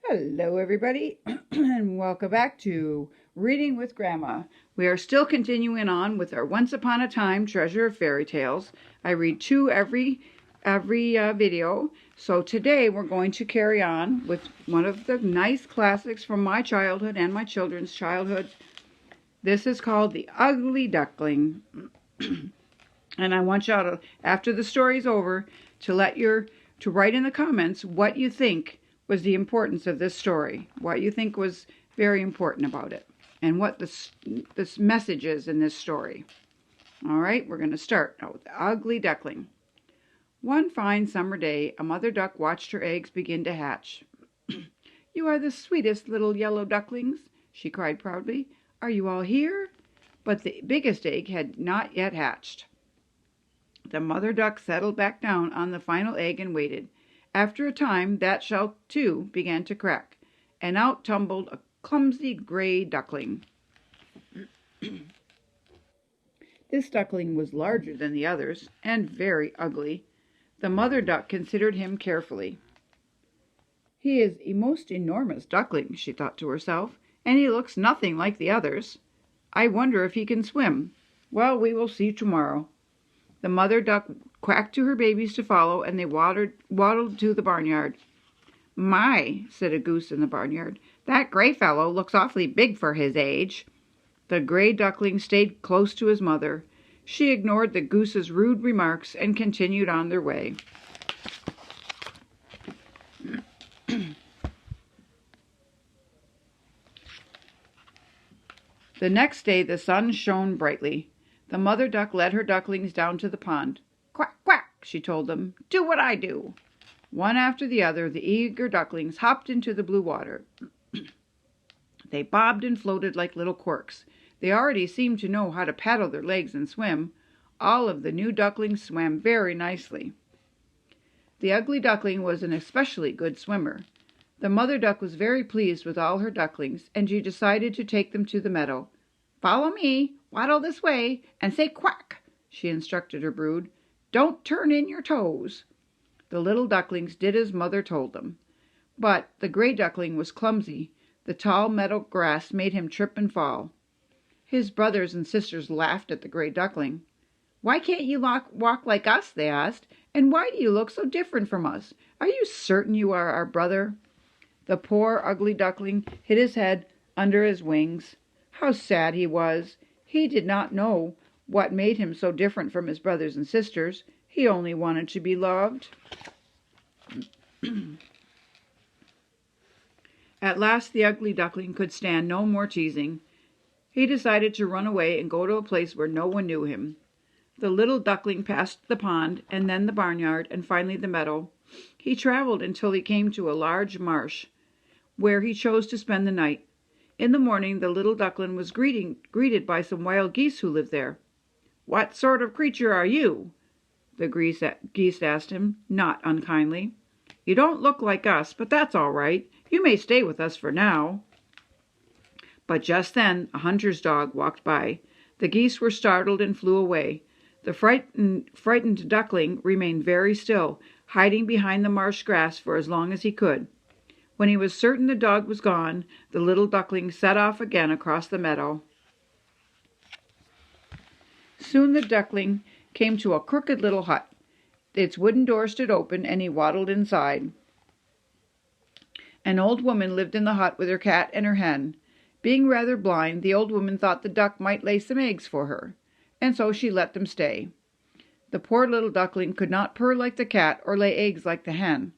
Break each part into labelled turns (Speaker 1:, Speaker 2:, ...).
Speaker 1: Hello, everybody, and welcome back to Reading with Grandma. We are still continuing on with our Once Upon a Time Treasure of Fairy Tales. I read two every video. So today we're going to carry on with one of the nice classics from my childhood and my children's childhood. This is called The Ugly Duckling. And I want y'all to, after the story's over, to write in the comments what you think was the importance of this story, what you think was very important about it, and what this message is in this story. All right, we're going to start now with The Ugly Duckling. One fine summer day, a mother duck watched her eggs begin to hatch. "You are the sweetest little yellow ducklings," she cried proudly. "Are you all here?" But the biggest egg had not yet hatched. The mother duck settled back down on the final egg and waited. After a time, that shell, too, began to crack, and out tumbled a clumsy gray duckling. This duckling was larger than the others, and very ugly. The mother duck considered him carefully. "He is a most enormous duckling," she thought to herself, "and he looks nothing like the others. I wonder if he can swim. Well, we will see tomorrow." The mother duck quacked to her babies to follow, and they waddled to the barnyard. "My," said a goose in the barnyard, "that gray fellow looks awfully big for his age." The gray duckling stayed close to his mother. She ignored the goose's rude remarks and continued on their way. The next day the sun shone brightly. The mother duck led her ducklings down to the pond. "Quack, quack," she told them. "Do what I do." One after the other, the eager ducklings hopped into the blue water. They bobbed and floated like little corks. They already seemed to know how to paddle their legs and swim. All of the new ducklings swam very nicely. The ugly duckling was an especially good swimmer. The mother duck was very pleased with all her ducklings, and she decided to take them to the meadow. "Follow me, waddle this way, and say quack," she instructed her brood. "Don't turn in your toes." The little ducklings did as mother told them. But the gray duckling was clumsy. The tall meadow grass made him trip and fall. His brothers and sisters laughed at the gray duckling. "Why can't you walk like us?" they asked. "And why do you look so different from us? Are you certain you are our brother?" The poor ugly duckling hid his head under his wings. How sad he was! He did not know what made him so different from his brothers and sisters. He only wanted to be loved. At last the ugly duckling could stand no more teasing. He decided to run away and go to a place where no one knew him. The little duckling passed the pond, and then the barnyard, and finally the meadow. He traveled until he came to a large marsh, where he chose to spend the night. In the morning the little duckling was greeted by some wild geese who lived there. "What sort of creature are you?" the geese asked him, not unkindly. "You don't look like us, but that's all right. You may stay with us for now." But just then a hunter's dog walked by. The geese were startled and flew away. The frightened duckling remained very still, hiding behind the marsh grass for as long as he could. When he was certain the dog was gone, the little duckling set off again across the meadow. Soon the duckling came to a crooked little hut. Its wooden door stood open, and he waddled inside. An old woman lived in the hut with her cat and her hen. Being rather blind, the old woman thought the duck might lay some eggs for her, and so she let them stay. The poor little duckling could not purr like the cat or lay eggs like the hen.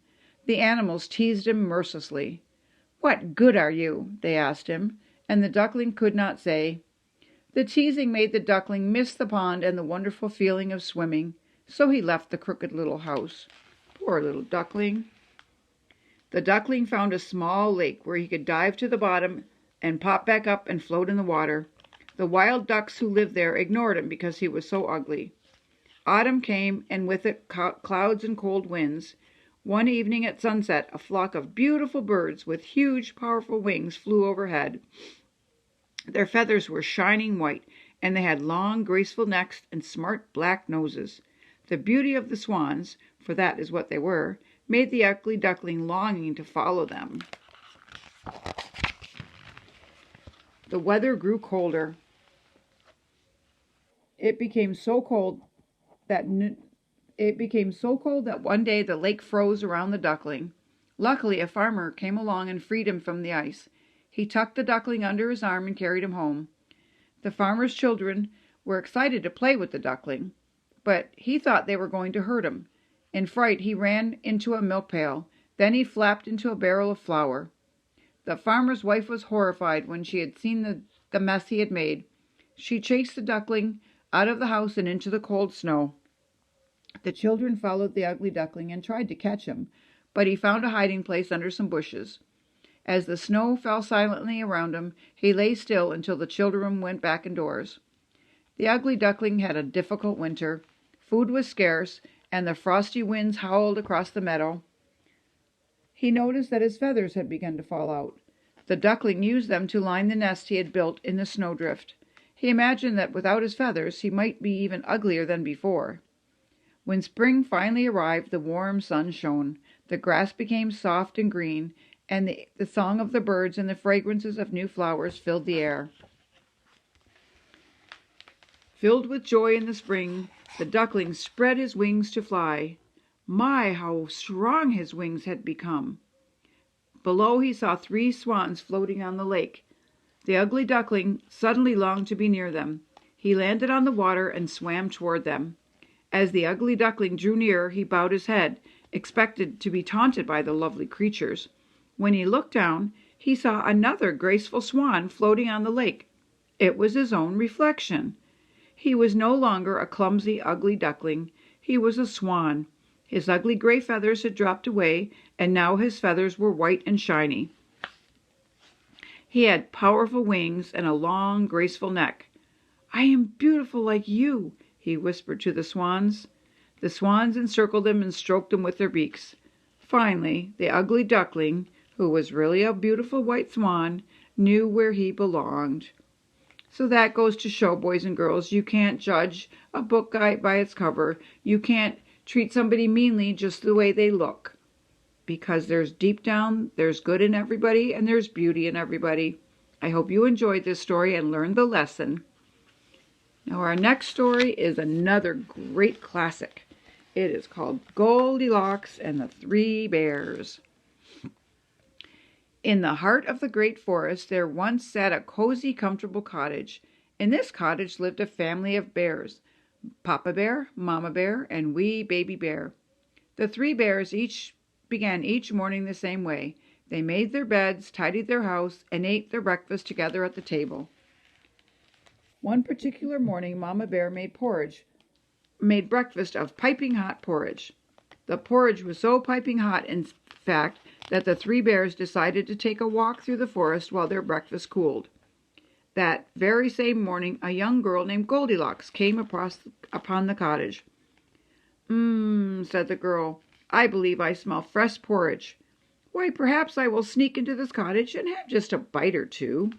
Speaker 1: The animals teased him mercilessly. "What good are you?" they asked him, and the duckling could not say. The teasing made the duckling miss the pond and the wonderful feeling of swimming, so he left the crooked little house. Poor little duckling. The duckling found a small lake where he could dive to the bottom and pop back up and float in the water. The wild ducks who lived there ignored him because he was so ugly. Autumn came, and with it clouds and cold winds. One evening at sunset, a flock of beautiful birds with huge, powerful wings flew overhead. Their feathers were shining white, and they had long, graceful necks and smart black noses. The beauty of the swans, for that is what they were, made the ugly duckling longing to follow them. The weather grew colder. It became so cold that one day the lake froze around the duckling. Luckily, a farmer came along and freed him from the ice. He tucked the duckling under his arm and carried him home. The farmer's children were excited to play with the duckling, but he thought they were going to hurt him. In fright, he ran into a milk pail. Then he flapped into a barrel of flour. The farmer's wife was horrified when she had seen the mess he had made. She chased the duckling out of the house and into the cold snow. The children followed the ugly duckling and tried to catch him, but he found a hiding place under some bushes. As the snow fell silently around him, he lay still until the children went back indoors. The ugly duckling had a difficult winter. Food was scarce, and the frosty winds howled across the meadow. He noticed that his feathers had begun to fall out. The duckling used them to line the nest he had built in the snowdrift. He imagined that without his feathers he might be even uglier than before. When spring finally arrived, the warm sun shone. The grass became soft and green, and the song of the birds and the fragrances of new flowers filled the air. Filled with joy in the spring, the duckling spread his wings to fly. My, how strong his wings had become! Below he saw 3 swans floating on the lake. The ugly duckling suddenly longed to be near them. He landed on the water and swam toward them. As the ugly duckling drew near, he bowed his head, expected to be taunted by the lovely creatures. When he looked down, he saw another graceful swan floating on the lake. It was his own reflection. He was no longer a clumsy, ugly duckling. He was a swan. His ugly gray feathers had dropped away, and now his feathers were white and shiny. He had powerful wings and a long, graceful neck. "I am beautiful like you," he whispered to the swans. The swans encircled him and stroked him with their beaks. Finally, the ugly duckling, who was really a beautiful white swan, knew where he belonged. So that goes to show, boys and girls, you can't judge a book by its cover. You can't treat somebody meanly just the way they look. Because deep down, there's good in everybody and there's beauty in everybody. I hope you enjoyed this story and learned the lesson. Now our next story is another great classic. It is called Goldilocks and the 3 Bears. In the heart of the great forest there once sat a cozy, comfortable cottage. In this cottage lived a family of bears: Papa Bear, Mama Bear, and wee Baby Bear. The 3 bears began each morning the same way. They made their beds, tidied their house, and ate their breakfast together at the table. One particular morning Mama Bear made breakfast of piping hot porridge. The porridge was so piping hot, in fact, that the 3 bears decided to take a walk through the forest while their breakfast cooled. That very same morning a young girl named Goldilocks came upon the cottage. Said the girl, "I believe I smell fresh porridge. Why, perhaps I will sneak into this cottage and have just a bite or 2.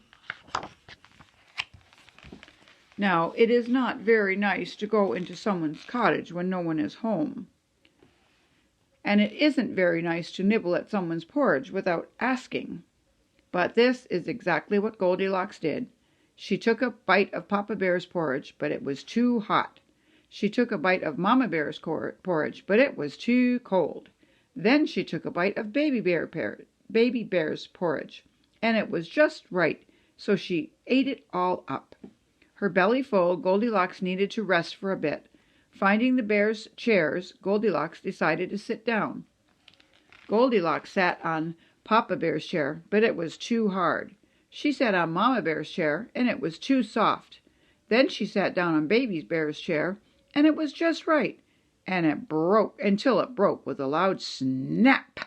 Speaker 1: Now, it is not very nice to go into someone's cottage when no one is home. And it isn't very nice to nibble at someone's porridge without asking. But this is exactly what Goldilocks did. She took a bite of Papa Bear's porridge, but it was too hot. She took a bite of Mama Bear's porridge, but it was too cold. Then she took a bite of Baby Bear's porridge, and it was just right, so she ate it all up. Her belly full, Goldilocks needed to rest for a bit. Finding the bears' chairs, Goldilocks decided to sit down. Goldilocks sat on Papa Bear's chair, but it was too hard. She sat on Mama Bear's chair, and it was too soft. Then she sat down on Baby Bear's chair, and it was just right, and it broke until it broke with a loud snap.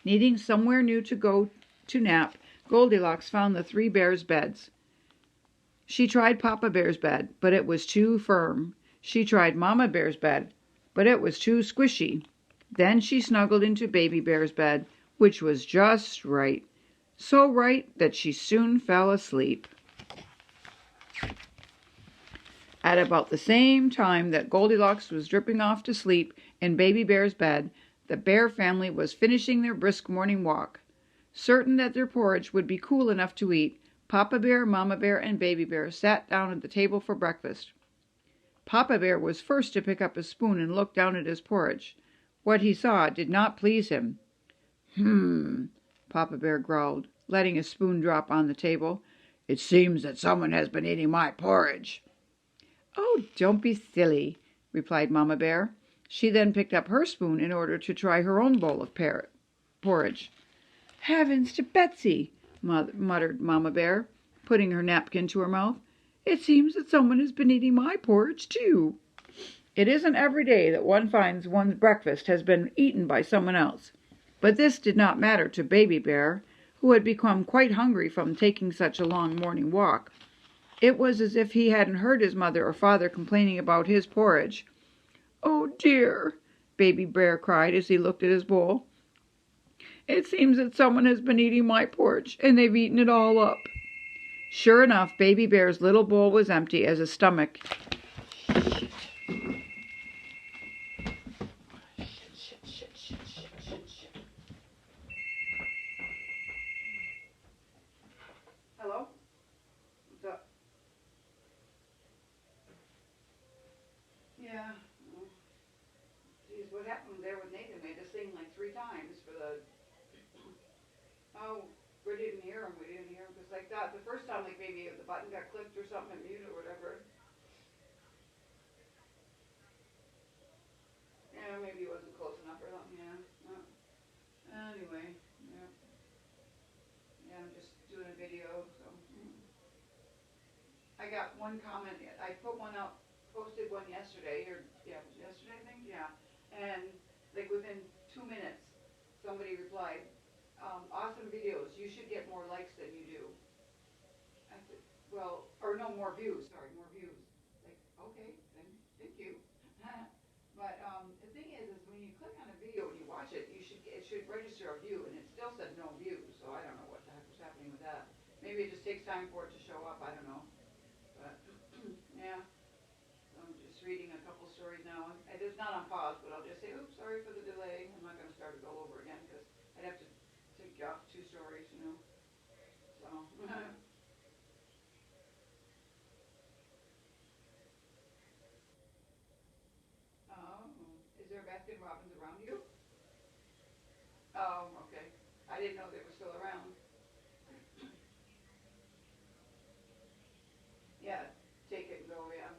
Speaker 1: Needing somewhere new to go to nap, Goldilocks found the 3 bears' beds. She tried Papa Bear's bed, but it was too firm. She tried Mama Bear's bed, but it was too squishy. Then she snuggled into Baby Bear's bed, which was just right. So right that she soon fell asleep. At about the same time that Goldilocks was dripping off to sleep in Baby Bear's bed, the bear family was finishing their brisk morning walk. Certain that their porridge would be cool enough to eat, Papa Bear, Mama Bear, and Baby Bear sat down at the table for breakfast. Papa Bear was first to pick up a spoon and look down at his porridge. What he saw did not please him. Papa Bear growled, letting his spoon drop on the table. It seems that someone has been eating my porridge. Oh, don't be silly, replied Mama Bear. She then picked up her spoon in order to try her own bowl of porridge. Heavens to Betsy, muttered Mama Bear, putting her napkin to her mouth. It seems that someone has been eating my porridge, too. It isn't every day that one finds one's breakfast has been eaten by someone else. But this did not matter to Baby Bear, who had become quite hungry from taking such a long morning walk. It was as if he hadn't heard his mother or father complaining about his porridge. Oh, dear, Baby Bear cried as he looked at his bowl. It seems that someone has been eating my porridge, and they've eaten it all up. Sure enough, Baby Bear's little bowl was empty as his stomach. Hello? What's up? Yeah. Geez, what happened there with Nathan? Made us sing like 3 times for the. Oh, we didn't hear him. We didn't hear him because like that the first time, like maybe the button got clicked or something, and mute or whatever. Yeah, maybe it wasn't close enough or something. Yeah. No. Anyway, yeah. Yeah, I'm just doing a video, so. I got one comment. I put one out, posted one yesterday, or yeah, it was yesterday, I think. Yeah, and like within 2 minutes, somebody replied, "Awesome videos. You should get more likes than you do." I said, "Well, or no, more views. Sorry, more views." Like, okay, then thank you. But the thing is when you click on a video and you watch it, it should register a view, and it still said no views. So I don't know what the heck was happening with that. Maybe it just takes time for it to show up. I don't know. But yeah, so I'm just reading a couple stories now. It's not on pause, but I'll just say, "Oops, sorry for the delay." I'm not going to start it all over again because I'd have to take off 2 stories, you know. So, oh, is there Baskin Robbins around you? Oh, okay. I didn't know they were still around. Yeah, take it and go. Yeah,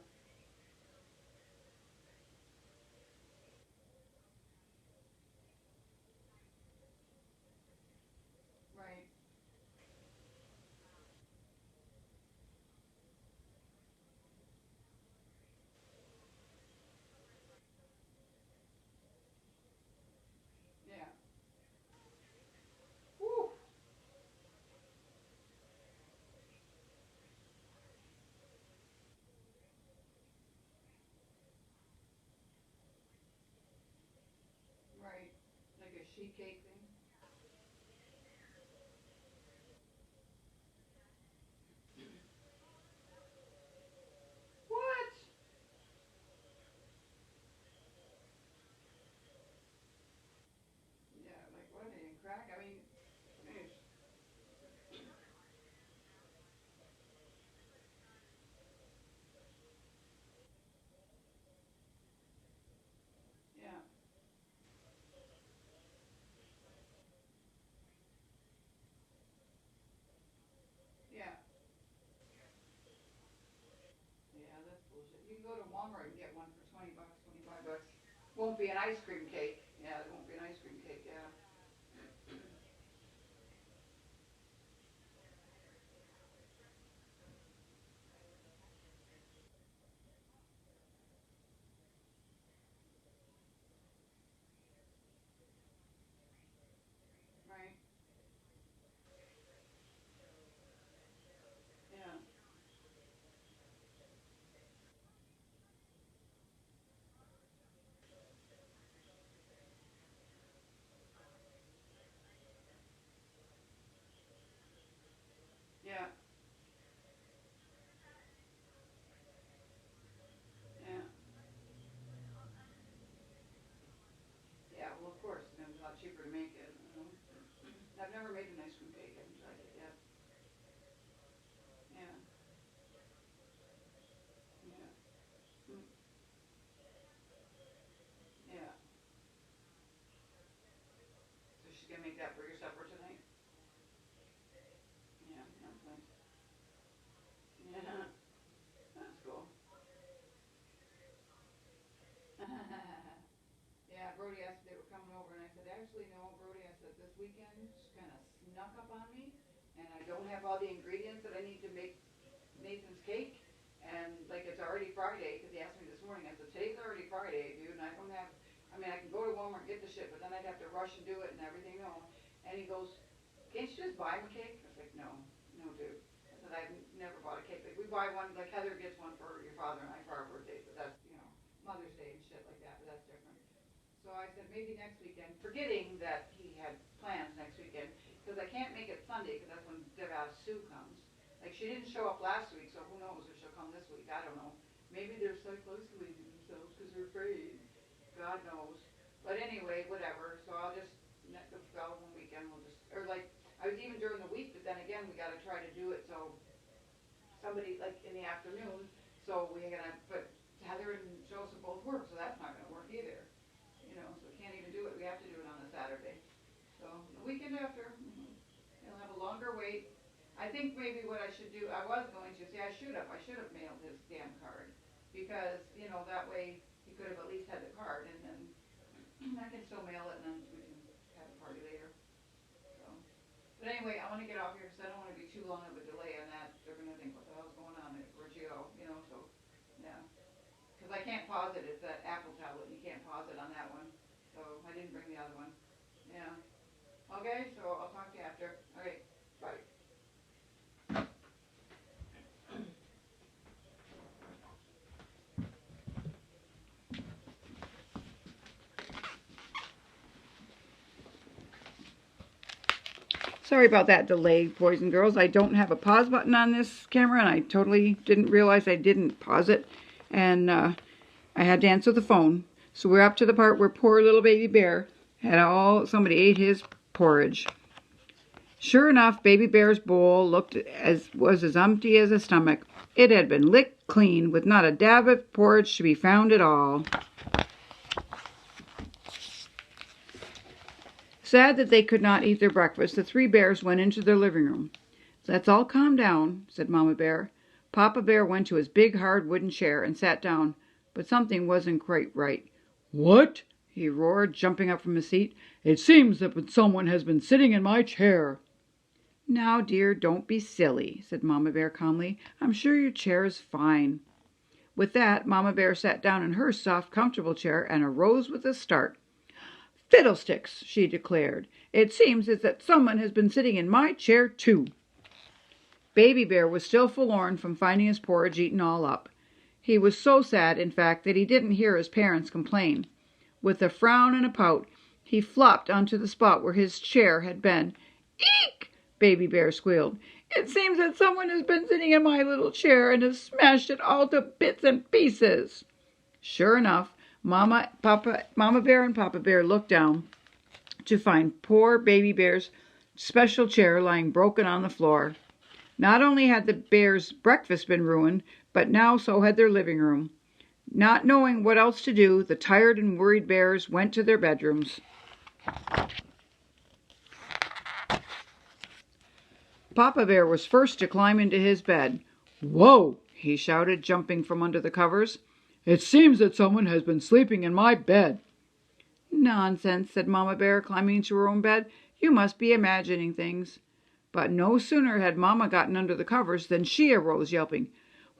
Speaker 1: right. Yeah. Woo. Right. Like a sheet cake thing. What? Yeah, like what? They didn't crack. I mean, it's, yeah, yeah. Yeah, that's bullshit. You can go to Walmart and get one for $20, 25 bucks. Won't be an ice cream cake. Yeah, it won't be an ice cream cake. Yeah, right. Yeah, gonna make that for your supper tonight? Yeah, that's nice. Yeah, that's cool. Yeah, Brody asked if they were coming over, and I said, actually, no, Brody, I said, this weekend just kind of snuck up on me, and I don't have all the ingredients that I need to make Nathan's cake, and, like, it's already Friday, because he asked me this morning, I said, today's already Friday, dude, and I don't have, I mean, I can go to Walmart and get the shit, but then I'd have to rush and do it and everything, no, and he goes, can't you just buy him a cake? I was like, no, no, dude. I said, I've never bought a cake. Like, we buy one, like Heather gets one for your father and I for our birthdays, but that's, Mother's Day and shit like that, but that's different. So I said, maybe next weekend, forgetting that he had plans next weekend, because I can't make it Sunday, because that's when Sue comes. Like, she didn't show up last week, so who knows if she'll come this week. I don't know. Maybe they're isolating themselves because they're afraid. God knows. But anyway, whatever. So I'll just, the following weekend, we'll just, or like, I was even during the week, but then again, we got to try to do it so somebody, like, in the afternoon, so we're going to, but Heather and Joseph both work, so that's not going to work either. So we can't even do it. We have to do it on a Saturday. So the weekend after, he'll have a longer wait. I think maybe what I should do, I was going to, I should have mailed his damn card, because, that way he could have at least had the card, and then I can still mail it, and then we can have a party later. So, but anyway, I want to get off here, because I don't want to be too long of a delay on that. They're going to think, what the hell's going on at Virgio, so, yeah. Because I can't pause it. It's that Apple tablet. You can't pause it on that one. So I didn't bring the other one. Yeah. Okay, so I'll talk to you after. All right. Bye. Sorry about that delay, boys and girls. I don't have a pause button on this camera, and I totally didn't realize I didn't pause it. And I had to answer the phone. So we're up to the part where poor little baby bear somebody ate his porridge. Sure enough, baby bear's bowl was as empty as a stomach. It had been licked clean, with not a dab of porridge to be found at all. Sad that they could not eat their breakfast, the three bears went into their living room. Let's all calm down, said Mama Bear. Papa Bear went to his big hard wooden chair and sat down, but something wasn't quite right. What? He roared, jumping up from his seat. It seems that someone has been sitting in my chair. Now, dear, don't be silly, said Mama Bear calmly. I'm sure your chair is fine. With that, Mama Bear sat down in her soft, comfortable chair and arose with a start. Fiddlesticks, she declared. It seems that someone has been sitting in my chair, too. Baby Bear was still forlorn from finding his porridge eaten all up. He was so sad, in fact, that he didn't hear his parents complain. With a frown and a pout, he flopped onto the spot where his chair had been. Eek! Baby Bear squealed. It seems that someone has been sitting in my little chair and has smashed it all to bits and pieces. Sure enough, Mama Bear and Papa Bear looked down to find poor Baby Bear's special chair lying broken on the floor. Not only had the bears' breakfast been ruined, but now so had their living room. Not knowing what else to do, the tired and worried bears went to their bedrooms. Papa Bear was first to climb into his bed. Whoa! He shouted, jumping from under the covers. It seems that someone has been sleeping in my bed. Nonsense, said Mama Bear, climbing into her own bed. You must be imagining things. But no sooner had Mama gotten under the covers than she arose, yelping,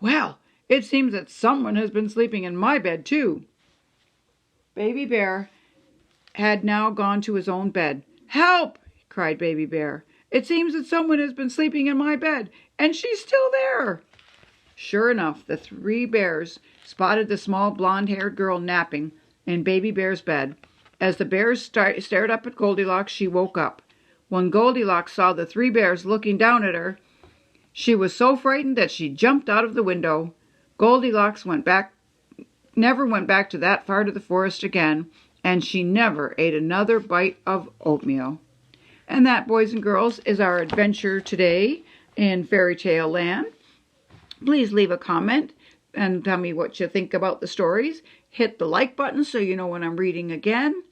Speaker 1: Well, it seems that someone has been sleeping in my bed, too. Baby Bear had now gone to his own bed. Help! Cried Baby Bear. It seems that someone has been sleeping in my bed, and she's still there. Sure enough, the three bears spotted the small blonde-haired girl napping in Baby Bear's bed. As the bears stared up at Goldilocks, she woke up. When Goldilocks saw the three bears looking down at her, she was so frightened that she jumped out of the window. Goldilocks never went back to that part of the forest again, and she never ate another bite of oatmeal. And that, boys and girls, is our adventure today in Fairy Tale Land. Please leave a comment and tell me what you think about the stories. Hit the like button so you know when I'm reading again.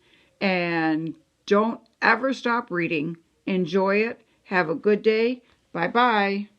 Speaker 1: And Don't ever stop reading. Enjoy it. Have a good day. Bye-bye.